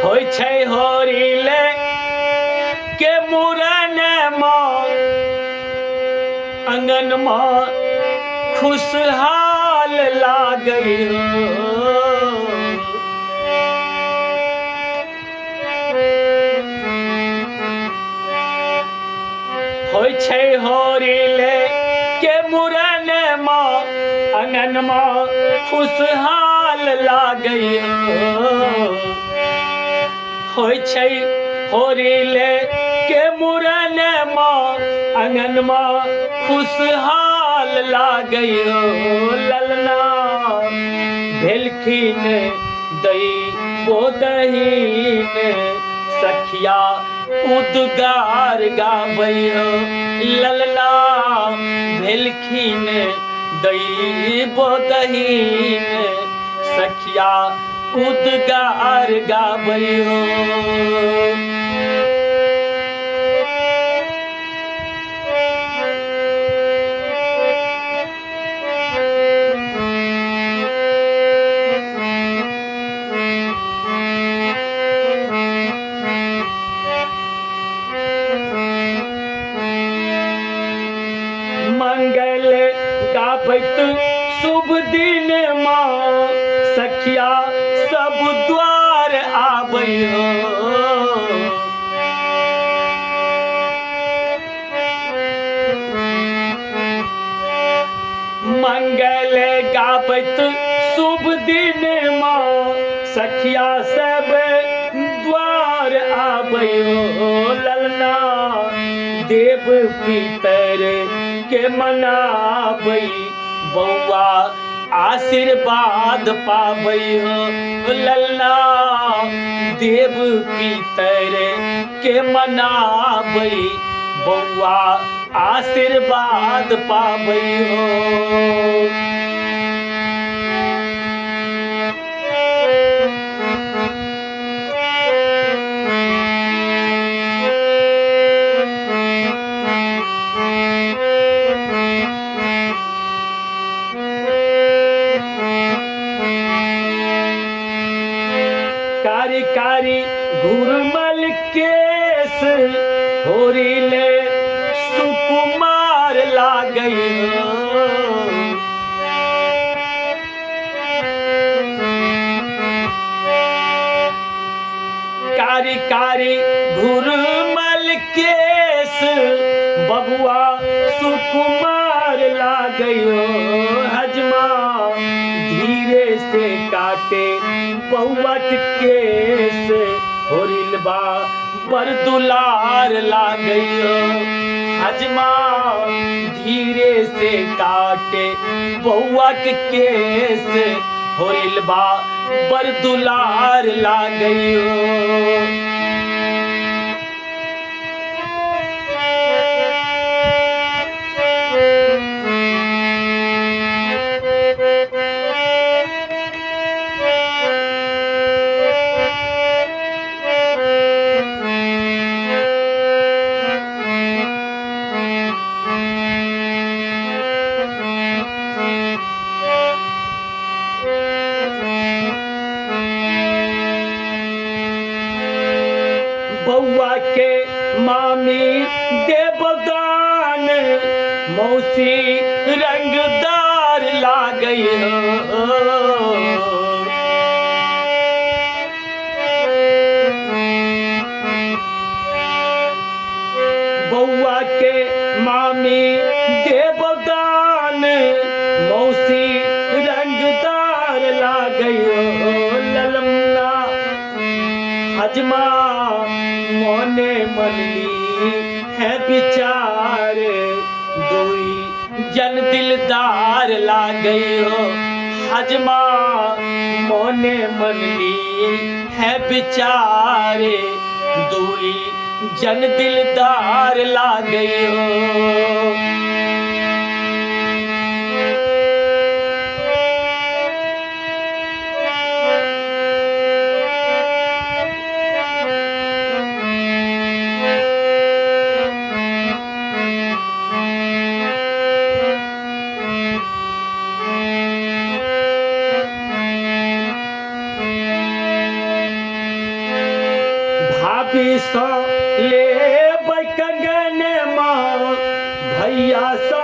होय छै होरिले के मुरन माँ अंगन माँ खुशहाल लागई होय छै होरिले के मुरन माँ अंगन माँ खुशहाल लागई होय छै होरिले के मुरन माँ अंगन माँ खुशहाल लागई ललना भेलखिन दई बोदहीन सखिया उद्गार गाबै ललना भेलखिन दई बोदहीन सखिया उद्गार गाबै मंगल गाबैत शुभ दिन माँ सखिया सब द्वार आबै मंगल गाबैत शुभ दिन माँ सखिया सब द्वार आबै ललना देव पितर के मनाबै बौआ आशीर्वाद पाबै ललना देव पितर के मनाबै बौआ आशीर्वाद पाबै कारी कारी घुरमल केस होरिले सुकुमार लागई कारी कारी घुरमल केस बबुआ सुकुमार लागई हजमा धीरे से काटे बउआ के केस होरिलबा पर दुलार लागई हजमा धीरे से काटे बउआ के केस होरिलबा पर दुलार लागई बउआ के मामी देवदान मौसी रंगदार लागई बउआ के मामी देवदान मौसी रंगदार लागई ललमना हजमा मोने मनली है विचार दुई जन दिलदार लागई हजमा मोने मनली है विचार दुई जन दिलदार लागई भाभी सो ले कंगन माँ भैया सो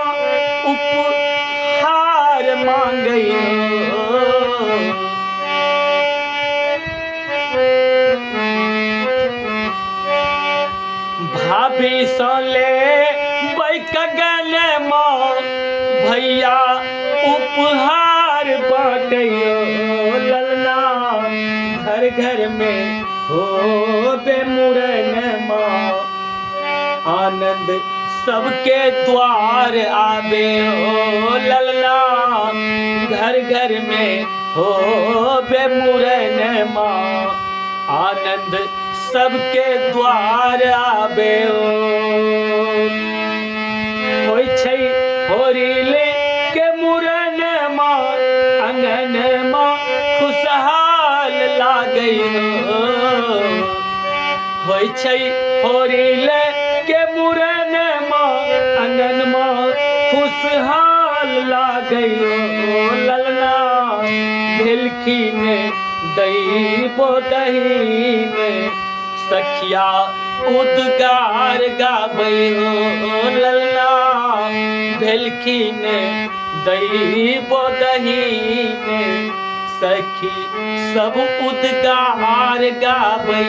उपहार मांगई भाभी सो ले कंगन माँ भैया उपहार बाटे ललना घर घर में हो बेमुरन माँ आनंद सबके द्वार आवे हो ललना घर घर में हो बेमुरन माँ आनंद सबके द्वार आवे होय छै होरिले के मुरन माँ अंगन माँ खुशहाल लागै होय छै होरिले के मुरन माँ अंगन माँ खुशहाल लागै ललना भेलखिन दैबो दहीन सखिया उद्गार गाबै ललना भेलखिन दैबो दहीन सखी सब उद्गार गाबै